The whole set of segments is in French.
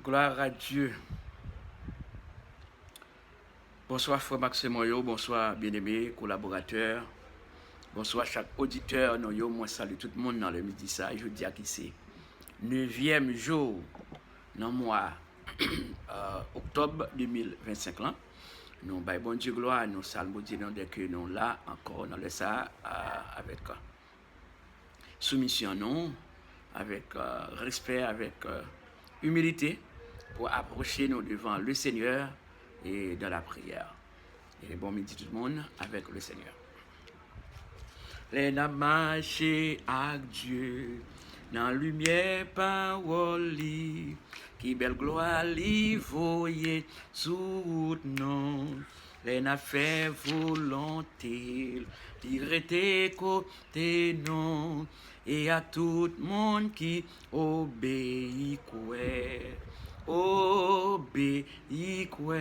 Gloire à Dieu. Bonsoir frère Maxime Moyo, bonsoir bien-aimés, collaborateurs, bonsoir chaque auditeur. Moi salue tout le monde dans le midi ça. Je dis à qui c'est 9e jour dans le mois octobre 2025 là. Nous baillons bon Dieu gloire, nous saluons Dieu que nous là encore dans le ça avec soumission non, avec respect, avec humilité pour approcher nous devant le Seigneur et dans la prière. Et bon midi tout le monde avec le Seigneur. Les n'a marché avec Dieu dans la lumière parole qui belle gloire li voyait sous nous. Les n'a fait volonté d'y côté non et à tout le monde qui obéit quoi. Obéis quoi,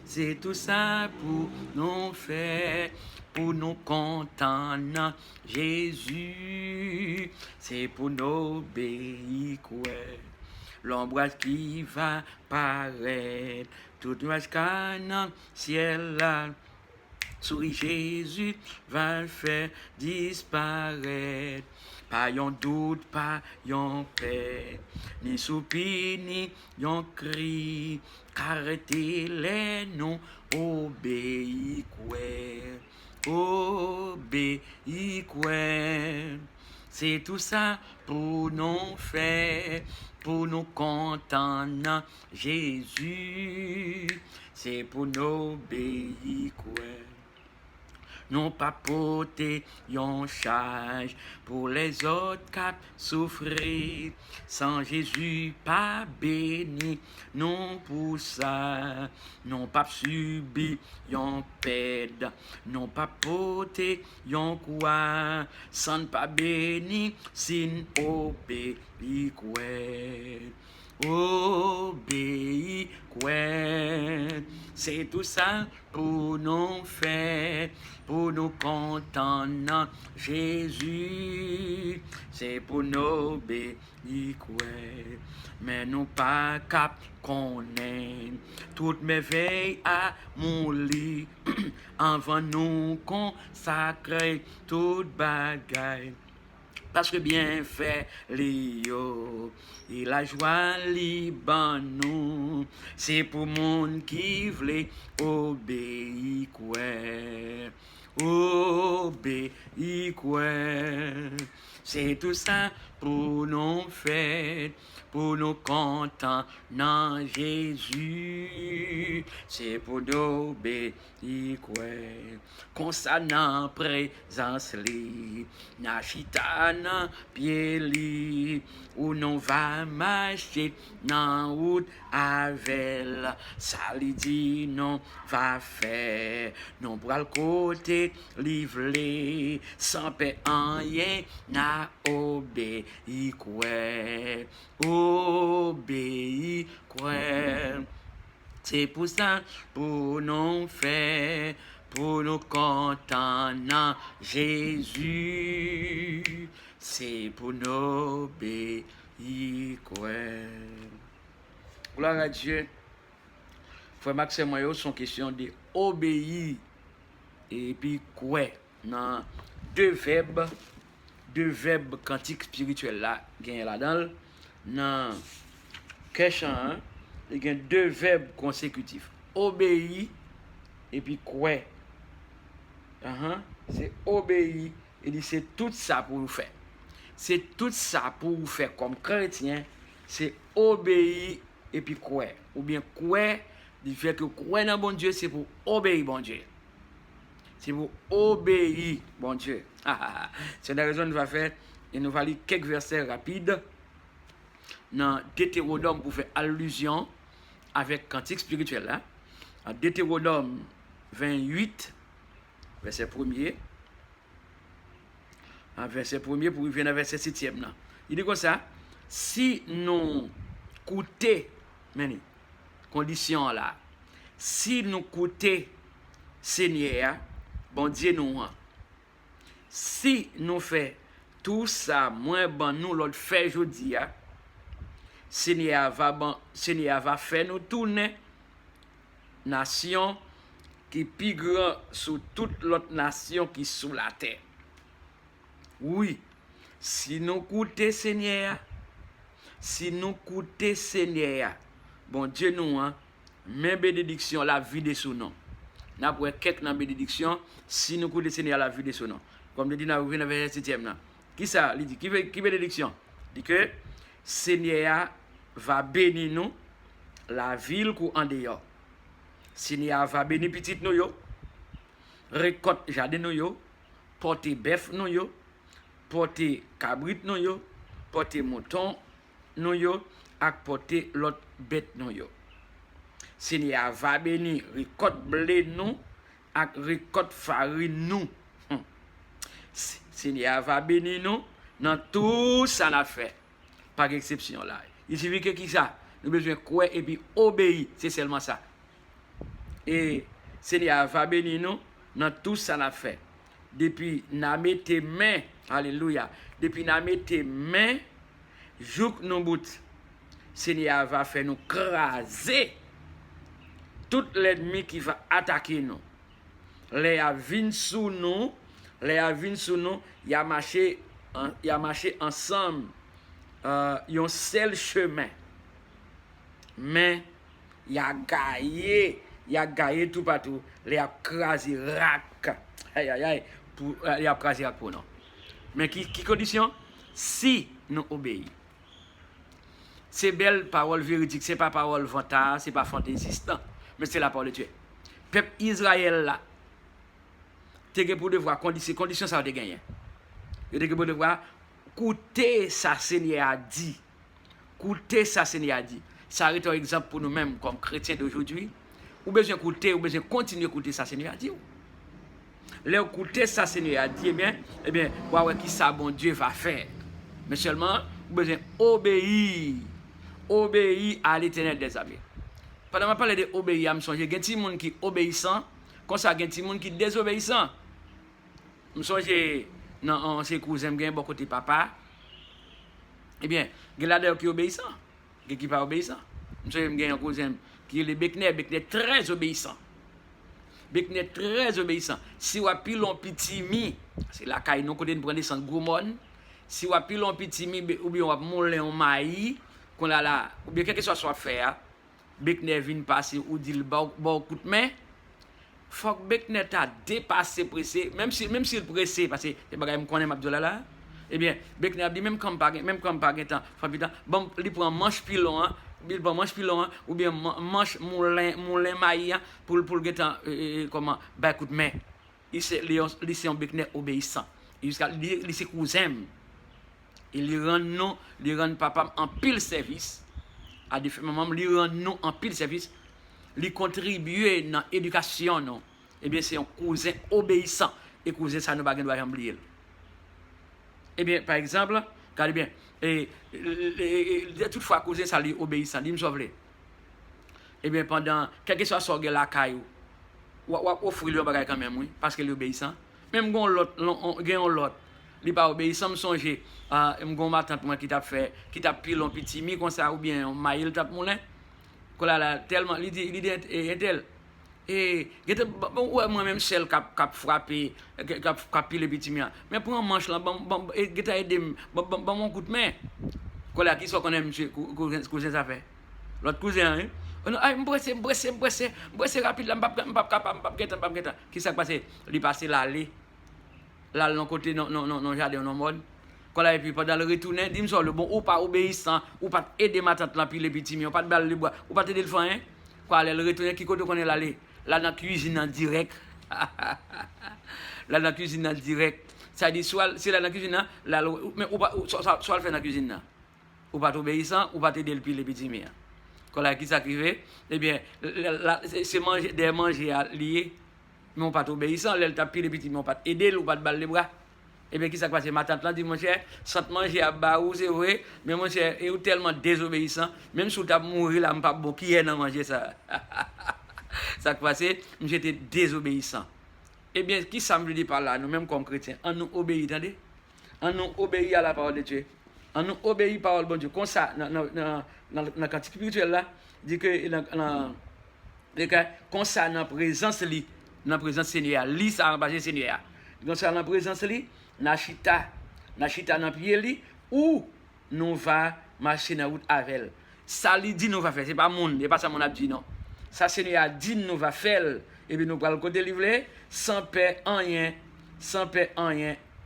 c'est tout ça pour nous faire, pour nous contenter Jésus, c'est pour nous obéir quoi. L'ombre qui va paraître, tout jusqu'à dans ciel là. Souris Jésus va le faire disparaître. Pas yon doute, pas yon paix, ni soupir, ni yon cri, qu'arrêtez les noms, obéis quoi, obéis quoi. C'est tout ça pour nous faire, pour nous contenter Jésus, c'est pour nous obéir quoi. Non pas porter yon charge pour les autres qui souffrir. Sans Jésus pas béni, non pour ça. Non pas subir yon pède, non pas porter yon quoi. Sans pas béni, sin obéi quoi. Obéis quoi, c'est tout ça pour nous faire, pour nous contenter Jésus, c'est pour nous obéir quoi, mais nous pas cap qu'on aime, toutes mes veilles à mon lit, avant nous consacrer toute bagaille. Parce que bien fait, Lio, et la joie liban nous, c'est pour monde qui voulait obéir quoi, obéir quoi. C'est tout ça pour nous faire, pour nous contenter dans Jésus, c'est pour nous obéir quoi. Concernant présence li, na chitana pied li, où nous va marcher dans route avec, ça li dit non va faire, non pour le côté livré, sans paix en rien na obéi quoi, obéi quoi. C'est pour ça, pour nous faire, pour nous contenter Jésus, c'est pour nous obéir quoi. Gloire à Dieu. Frère Maxime Moyo, son question de obéir et puis quoi. Dans deux verbes quantiques spirituels là, gagne là-dedans. Dans question 1, il y a deux verbes consécutifs. Obéir et puis quoi. C'est obéir. Il dit c'est tout ça pour vous faire. C'est tout ça pour vous faire comme chrétien. C'est obéir et puis quoi. Ou bien quoi, il fait que quoi dans bon Dieu, c'est pour obéir bon Dieu. C'est pour obéir bon Dieu. C'est la raison que nous va faire. Et nous allons lire quelques versets rapides dans Deutéronome pour faire allusion avec cantique spirituel là. En Deutéronome 28, verset 1er. En verset 1er pour venir à verset 7e là. Il dit comme ça, si nous coûtons, condition là, si nous coûtons Seigneur, bon Dieu nous, si nous faisons tout ça, moins bon nous l'autre fait aujourd'hui, Seigneur va faire nous tourner nation qui est plus grand sur toute l'autre nation qui est sous la terre. Oui, si nous écoutons Seigneur, bon Dieu nous, hein, même bénédiction, la vie de son nom. Nous avons quelques bénédictions, si nous écoutons Seigneur, la vie de son nom. Comme je dis dans le verset 7e. Qui ça? Il dit, qui bénédiction? Il dit que Seigneur va bénir nous, la ville ou en dehors. Seigneur va bénir petit nous yo, récolte jardin nous yo, porter bœuf nous yo, porter cabrit nous yo, porter mouton nous yo, ak porter l'autre bête nous yo. Seigneur va bénir récolte blé nous, ak récolte farine nous. Seigneur va bénir nous dans tout ça n'a fait. Par exception là. Il suffit que qui ça? Nous besoin croire et puis obéir, c'est seulement ça. Et Seigneur va bénir nous dans tout ça n'a fait. Depuis n'a mis tes mains, alléluia. Depuis n'a mis tes mains, jouk nous bout. Seigneur va faire nous craser tout l'ennemi qui va attaquer nous. Les a vin sous nous, il a marché ensemble, un seul chemin. Mais il a gagné tout partout, il a crasé rac. Il a crasé rac pour nous. Mais qui condition? Si nous obéissons. C'est belle parole véridique, c'est pas parole vantard, c'est pas fantaisiste, mais c'est la parole de Dieu. Peuple Israël là, tu as pour devoir condition ça va te gagner. Tu as pour devoir écouter ça Seigneur a dit. Écouter ça Seigneur a dit. Ça arrête un exemple pour nous-mêmes comme chrétiens d'aujourd'hui. Ou besoin écouter, ou besoin continuer à écouter ça Seigneur a dit. L'écouter ça Seigneur a dit, eh bien, ouais, qui ça bon Dieu va faire. Mais seulement, vous besoin obéir. Obéir à l'Éternel des armées. Pendant que je parle de obéir, je me songe, il y a des gens qui sont obéissants, comme ça, il y a des gens qui sont désobéissants. Je me songe, dans ses cousins, il y a beaucoup de papa. Eh bien, il y a des gens qui sont obéissants, il y a des qui ne sont pas obéissants. Je me songe, il y a un cousin qui est le Bekner très obéissant. Bekner très obéissant. Si vous avez un petit mi, c'est la caille, nous connaissons prendre des gourmands. Si vous avez un petit mi, ou bien vous avez moulé un maïs, qu'on a là, ou bien quelque chose soit fait, Bekner vient passer ou dit le bon coup de main. Faut que Bekner t'a dépassé, pressé, même s'il pressé, parce que c'est pas comme connaît Abdoula là. Eh bien, Bekner a dit même comme pas temps, bon, il prend manche pilon, ou bien manche moulin maïs pour comment bah coup de main. Il c'est un Bekner obéissant. Il c'est cousin. Il rend papa en pile service. À des moments, il rend nous en pile service. Il contribue dans l'éducation. Eh bien, c'est un cousin obéissant. Et cousin, ça ne va pas oublier. Eh bien, par exemple, regardez bien, toutefois, cousin, ça lui obéissant. Il me sauve. Eh bien, pendant, quel que soit son la caillou, ou offrir le bagage quand même, oui, parce qu'il est obéissant. Même quand l'autre, il n'est pas obéissant, me songer à ma tante qui t'a fait, qui t'a pile un petit mi comme ça, ou bien un maïl t'a moulin. Tellement, il dit, tel. Et moi-même, celle qui a frappé, qui a pile le petit mi. Mais pour un manche là, il t'a aidé, mon coup de main. Qui soit qu'on aime, cousin, ça fait. L'autre cousin, hein? Je me rapide, je ne qui s'est passé? Il est passé l'allée. Là, de côté, non, jardin, non, mode. Et puis, pendant le retour, il me dit, bon, ou pas obéissant, ou pas aider ma tante, là, puis les petits, ou pas de balle de bois, ou pas aider le fan, hein. Le retour, qui côté qu'on est l'allée? Là, dans la cuisine en direct. Là, dans la cuisine en direct. Ça dit, soit, c'est là, dans la cuisine, là, mais ou pas, soit le fait dans la cuisine, ou pas obéissant, ou pas aider le les petits, qui s'arrive, eh bien, c'est des manger liés. Mais on pas obéissant, elle t'a pris les petits, mais on pas aider, ou pas de balle les bras. Et bien, qui s'est passé? Ma tante là dit, mon cher, sans manger à Baou, c'est vrai, mais mon cher, il est tellement désobéissant, même si tu as mouru là, je ne sais pas qui est dans manger ça. Ça qui passé, j'étais désobéissant. Eh bien, qui ça me dit par là, nous-mêmes comme chrétiens, on nous obéit, attendez? On nous obéit à la parole de Dieu. On nous obéit parole bon Dieu. Comme ça, dans le cantique spirituel là, dit que comme ça, dans la présence li, dans la présence Seigneur, li ça en bas Seigneur. Comme ça, dans la présence li, na chita dans pied li, ou nous va marcher dans route avec elle. Ça lui dit nous va faire, c'est pas monde, c'est pas ça mon a dit non. Ça Seigneur a dit nous va faire, et puis nous va le côté livré, sans paix rien,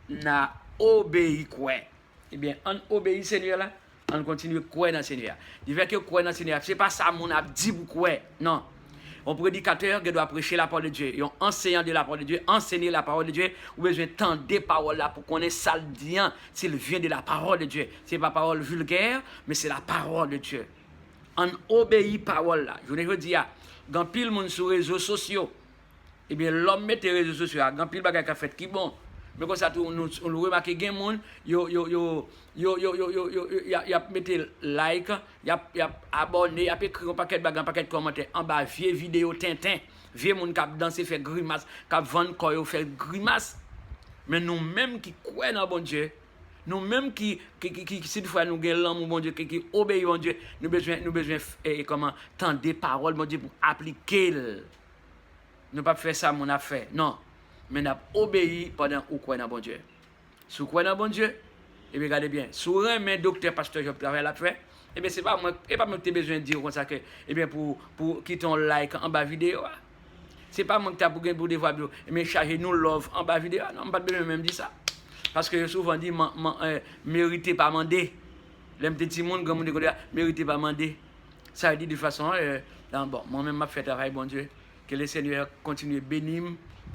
n'a obéi quoi. Eh bien, on obéit Seigneur là, on continue croire dans Seigneur. Il veut que croire dans Seigneur, c'est pas ça mon a dit pour quoi. Non. Un prédicateur qui doit prêcher la parole de Dieu, un enseignant de la parole de Dieu, enseigner la parole de Dieu, ou besoin d'entendre des paroles là pour connaître ça le bien, s'il vient de la parole de Dieu. Ce n'est pas parole vulgaire, mais c'est la parole de Dieu. On obéit parole là. Je veux dire, quand pile monde sur les réseaux sociaux, eh bien l'homme met les réseaux sociaux, quand pile bagay ka fait qui bon. Mais comme ça, on remarque que les gens, ils mettent like, ils abonnent, ils écrivent un paquet de commentaires en bas, vieux vidéo Tintin, vieux gens qui dansent, fait grimace, qui vendent quoi, fait grimace. Mais nous-mêmes qui croyons dans bon Dieu, nous-mêmes qui cette fois nous avons l'homme bon Dieu, qui obéissent bon Dieu, nous avons besoin comment tendre des paroles bon Dieu pour appliquer. Nous ne pas faire ça mon affaire, non. Mais nous obéi pendant ou croyons dans bon Dieu. Si vous croyez dans bon Dieu, et bien regardez bien, si vous avez un docteur, pasteur, je travaille là fait, et bien c'est pas moi, et pas moi qui ai besoin de dire comme ça que, et bien pour quitter un like en bas vidéo, c'est pas moi qui as pour devoir vidéo, mais charger nous love en bas vidéo, non, pas besoin même dire ça. Parce que souvent dit, méritez pas demander. Les petits monde, comme on dit, méritez pas demander. Ça dit de façon, bon, moi-même, je fais travail, bon Dieu, que le Seigneur continue à bénir.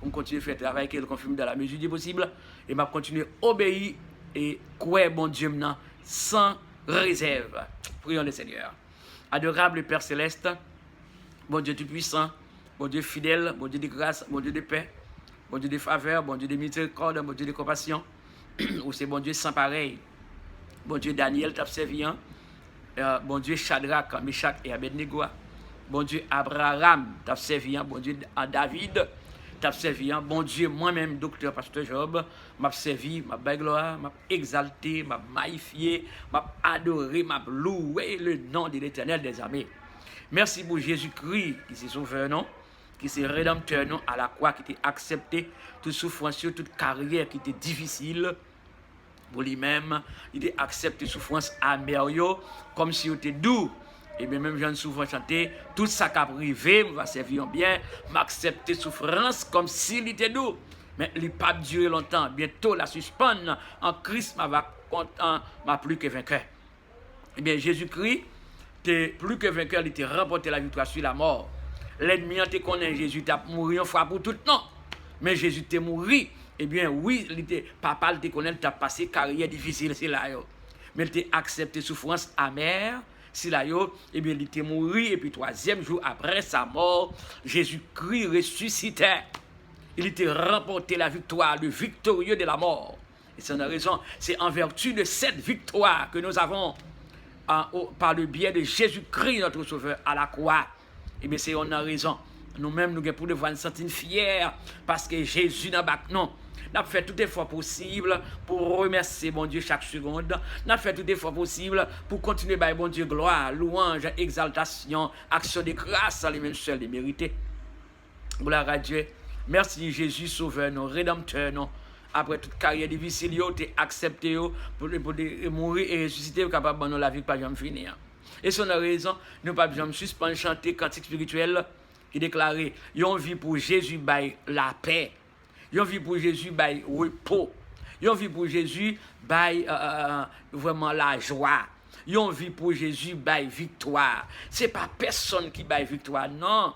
Pour continuer à faire travail qu'il confirme dans la mesure du possible et m'a continuer à obéir et croire bon Dieu maintenant sans réserve. Prions le Seigneur. Adorable Père Céleste, bon Dieu tout-puissant, bon Dieu fidèle, bon Dieu de grâce, bon Dieu de paix, bon Dieu de faveur, bon Dieu de miséricorde, bon Dieu de compassion, ou c'est bon Dieu sans pareil. Bon Dieu Daniel t'a servi, bon Dieu Shadrach, Meshach et Abednego, bon Dieu Abraham t'a servi, bon Dieu David, t'as servi, bon Dieu, moi-même, docteur Pasteur Job, m'a servi, m'a baie gloire, m'a exalté, m'a magnifié, m'a adoré, m'a loué le nom de l'Éternel des armées. Merci pour Jésus-Christ qui s'est sauveur, non? Qui s'est rédempteur, non? À la croix, qui t'a accepté toute souffrance, toute carrière qui était difficile. Pour lui-même, il a accepté souffrance amère, comme si il était doux. Et bien même j'en souvent chanté, tout ça qui a privé, va servir bien, m'accepter souffrance comme s'il était doux. Mais il n'a pas duré longtemps, bientôt la suspendre en Christ m'a content, m'a plus que vainqueur. Et bien Jésus-Christ, plus que vainqueur, il t'a remporté la victoire sur la mort. L'ennemi te connaît, Jésus t'a mouru une fois pour tout, non. Mais Jésus t'a mouru, eh bien oui, papa te connaît, t'a passé carrière difficile, c'est là. Mais il t'a accepté souffrance amère. Si là, eh bien, il était mort, et puis troisième jour après sa mort, Jésus-Christ ressuscitait. Il était remporté la victoire, le victorieux de la mort. Et c'est une raison, c'est en vertu de cette victoire que nous avons, par le biais de Jésus-Christ, notre Sauveur, à la croix. Eh bien, c'est une raison. Nous-mêmes, nous pour devoir nous sentir fiers, parce que Jésus n'a pas non. Nous avons fait tout effort possible pour remercier bon Dieu chaque seconde. Nous avons fait tout effort possible pour continuer à bon Dieu gloire, louange, exaltation, action de grâce à lui-même seul et mérité. Gloire à Dieu. Merci Jésus, sauveur, non, rédempteur, non. Après toute carrière difficile, tu es accepté pour mourir et ressusciter, capable de la vie pas jamais finir. Et c'est une raison, nous ne pouvons pas besoin de suspendre chanter cantique spirituel qui déclarait, yon vie pour Jésus by la paix. Yon vie pour Jésus by repos. Yon vie pour Jésus by vraiment la joie. Yon vie pour Jésus by victoire. C'est pas personne qui by victoire, non.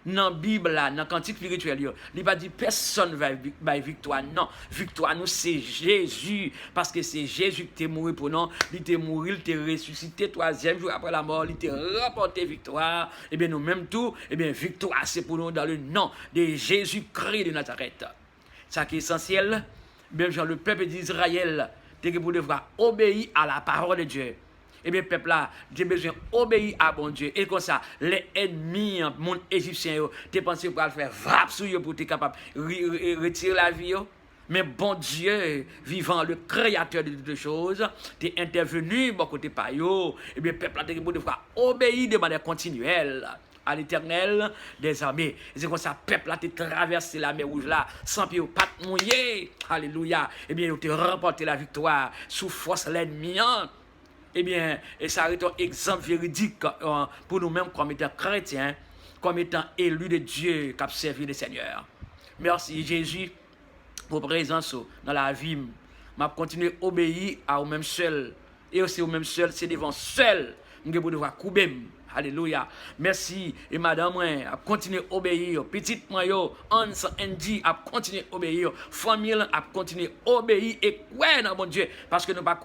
Dans la Bible, dans le cantique spirituel, il ne pas dit personne va by victoire, non. Victoire, nous, c'est Jésus. Parce que c'est Jésus qui est mort pour nous. Il est mort, il est ressuscité, troisième jour après la mort, il est remporté victoire. Et bien, nous même tout, et bien, victoire, c'est pour nous dans le nom de Jésus-Christ de Nazareth. Ça qui est essentiel, bien, genre, le peuple d'Israël, c'est que pour devoir obéir à la parole de Dieu. Et bien, peuple là, j'ai besoin d'obéir à bon Dieu. Et comme ça, les ennemis, mon égyptien, tu penses pour le faire frappe sur eux pour être capable de retirer la vie. Mais bon Dieu, vivant, le créateur de toutes choses, tu es intervenu, bon côté payo, et bien, peuple a devoir obéir de manière continuelle à l'Éternel des armées. Et c'est comme ça, peuple a traversé la mer rouge là, sans pied pas mouillé. Alléluia. Et bien, tu as remporté la victoire sous force l'ennemi. Eh bien, et ça est un exemple véridique pour nous-mêmes comme étant chrétiens, comme étant élus de Dieu qui ont servi le Seigneur. Merci Jésus pour présence dans la vie. Je continue à obéir à vous-même seul. Et aussi vous-même seul, c'est devant seul. Je vais devoir couper. Alléluia. Merci. Et madame, a continué à obéir. Petite moi, Hans Andy a continué à obéir. Famille a continué à obéir. Et ouais, non, mon Dieu. Parce que nous pas,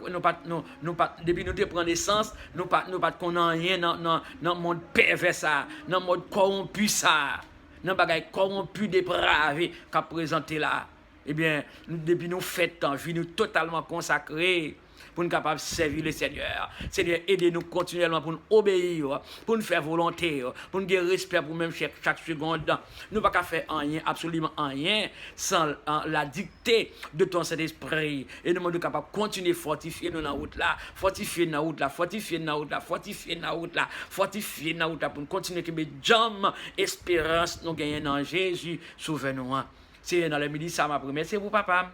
depuis nous prenons naissance, nous pas connaissons rien dans le monde pervers ça, dans le monde corrompu ça, dans le bagage corrompu dépravé qu'a présenté là. Eh bien, depuis nous faisons vie, nous totalement consacrés pour nous capables de servir le Seigneur. Seigneur, aidez-nous continuellement pour nous obéir, pour nous faire volonté, pour nous dire respect pour nous chaque seconde. Nous ne pouvons pas faire rien, absolument rien, sans la dictée de ton Saint-Esprit. Et nous sommes capables de continuer à fortifier nous dans la route là, fortifier dans la route là, fortifier dans la route là, fortifier dans la route là, fortifier dans la route là, pour nous continuer à mettre jam, espérance, nous gagnons dans Jésus, souvenez-nous. C'est dans le midi, ça m'a promis. C'est vous, papa.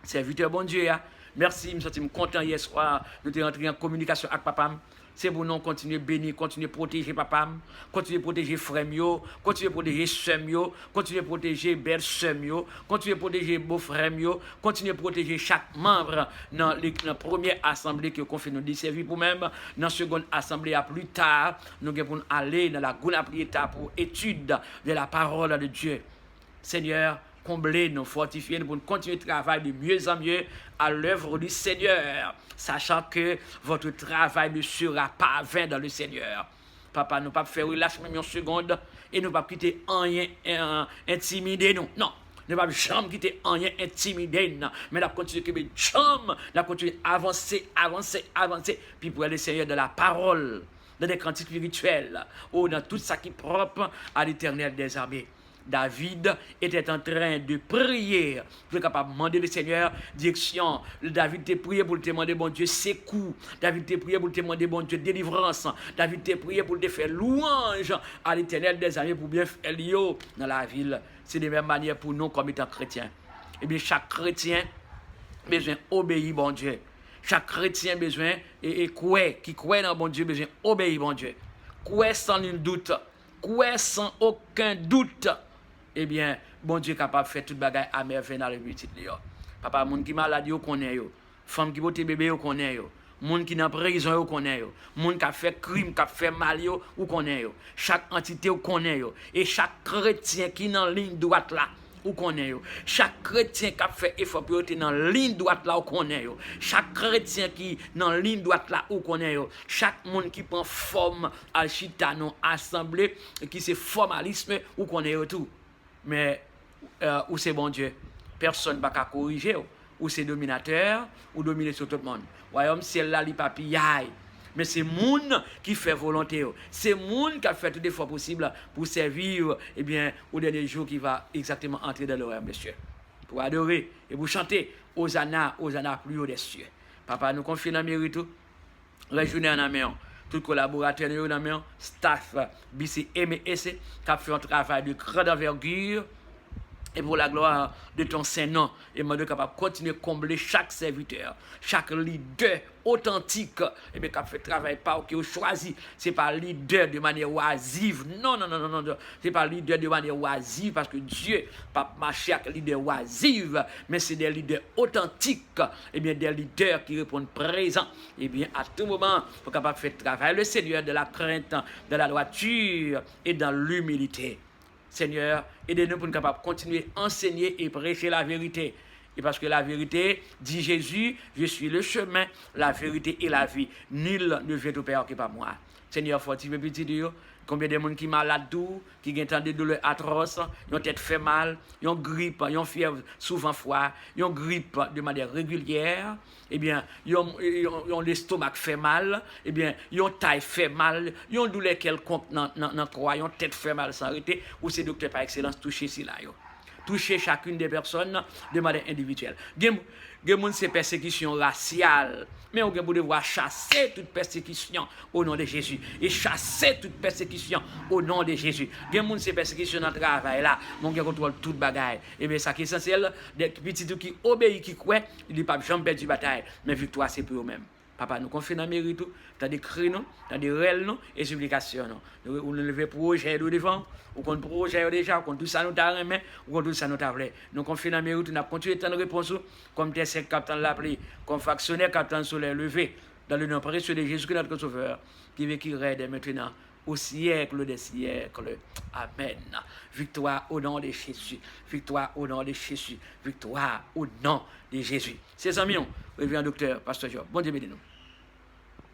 Serviteur, bon Dieu. Merci, je me suis content hier soir. Nous sommes rentrés en communication avec papa. C'est pour nous continuer à bénir, continuer à protéger papa, continuer à protéger frère, continuer à protéger soeur, continuer à protéger belle soeur, continuer à protéger beau frère, continuer à protéger chaque membre dans la première assemblée que nous fait nous desservir pour même. Dans la seconde assemblée, à plus tard, nous allons aller dans la grande prière pour étude de la parole de Dieu. Seigneur, comblez nous, fortifiez nous pour continuer le travail de mieux en mieux à l'œuvre du Seigneur, sachant que votre travail ne sera pas vain dans le Seigneur. Papa, nous ne pouvons pas faire relâche même une seconde et nous ne pouvons pas quitter rien intimider nous. Non, nous ne pouvons pas jamais quitter rien intimider nous. Mais nous continuons à continuer à avancer, puis pour le Seigneur de la parole, dans des cantiques spirituels, ou dans tout ça qui est propre à l'Éternel des armées. David était en train de prier pour être capable de demander le Seigneur direction. David t'a prié pour te demander bon Dieu secours. David t'a prié pour te demander bon Dieu délivrance. David t'a prié pour te faire louange à l'Éternel des armées pour bien faire l'io dans la ville. C'est de la même manière pour nous comme étant chrétiens. Eh bien, chaque chrétien a besoin d'obéir bon Dieu. Chaque chrétien a besoin qui croit dans bon Dieu, besoin d'obéir bon Dieu. Croire sans nul doute. Croire sans aucun doute. Eh bien, bon Dieu est capable de faire toute bagaille à merveille dans le petit Léo. Papa, moun qui malade yo connaît yo. Femme qui bote bébé yo connaît yo. Moun qui dans prison yo connaît yo. Moun qui a fait crime, qui a fait mal yo, ou connaît yo. Chaque entité yo connaît yo. Et chaque chrétien qui dans ligne droite là, ou connaît yo. Chaque chrétien qui a fait effort pour être dans ligne droite là, ou connaît yo. Chaque chrétien qui dans ligne droite là, ou connaît yo. Chaque monde qui prend forme à chita non assemblée qui c'est formalisme, ou connaît yo tout. Mais où c'est bon Dieu, personne ne va corriger, ou c'est dominateur, ou dominer sur tout le monde. Royaume, c'est là, les papilles. Mais c'est monde qui fait volonté. C'est monde qui a fait tout l'effort possible pour servir, eh bien, au dernier jour qui va exactement entrer dans le royaume des cieux. Pour adorer et pour chanter Hosanna, Hosanna plus haut des cieux. Papa, nous confions dans le mérite, réjouis en main. Tout collaborateur dans la main, staff, BC MES, qui a fait un travail de grande envergure. Et pour la gloire de ton Saint-Nom, et moi de capable de continuer à combler chaque serviteur, chaque leader authentique, et bien qui a fait travail pas qui a choisi, c'est pas leader de manière oisive, non, c'est pas leader de manière oisive, parce que Dieu pas marcher avec leader oisive, mais c'est des leaders authentiques, et bien des leaders qui répondent présents, et bien à tout moment, pour capable de faire travail le Seigneur de la crainte, de la droiture et dans l'humilité. Seigneur, aidez-nous pour nous capables de continuer à enseigner et prêcher la vérité. Et parce que la vérité, dit Jésus, je suis le chemin, la vérité et la vie. Nul ne vient au Père que par moi. Seigneur, fortifie petit Dieu. Combien de monde qui malade tout, qui ont des douleurs atroces, ils ont tête fait mal, ils ont grippe, ils ont fièvre souvent froid, ils ont grippe de manière régulière, eh bien, ils ont l'estomac fait mal, eh bien, ils ont taille fait mal, ils ont douleur quelconque dans le croix, ils ont tête fait mal sans arrêter, ou c'est docteur par excellence touché si là. toucher chacune des personnes de manière individuelle. C'est persécution raciale. Mais on doit devoir chasser toute persécution au nom de Jésus. Et chasser toute persécution au nom de Jésus. C'est persécution dans le travail là. On contrôle toute bagaille. Et bien, ça qui est essentiel, des petits qui obéissent, qui croient, ils ne peuvent jamais perdre la bataille. Mais victoire, c'est pour eux-mêmes. Papa, nous confions dans le mérite, tu as des cris, tu as des réels et supplications. Nous levons projet devant, ou qu'on projet déjà, ou qu'on tout ça nous t'a remis, ou qu'on tout ça nous t'a voulu. Nous confions dans le mérite, nous avons continué de réponse, comme tes 5 capitaines l'appelé, comme factionnaire capitaine soleil levé, dans le nom précieux de Jésus, notre Sauveur, qui veut qu'il règne maintenant au siècle des siècles. Amen. Victoire au nom de Jésus. Victoire au nom de Jésus. Victoire au nom de Jésus. C'est amis, révérend docteur, pasteur Job. Bon Dieu béni nous.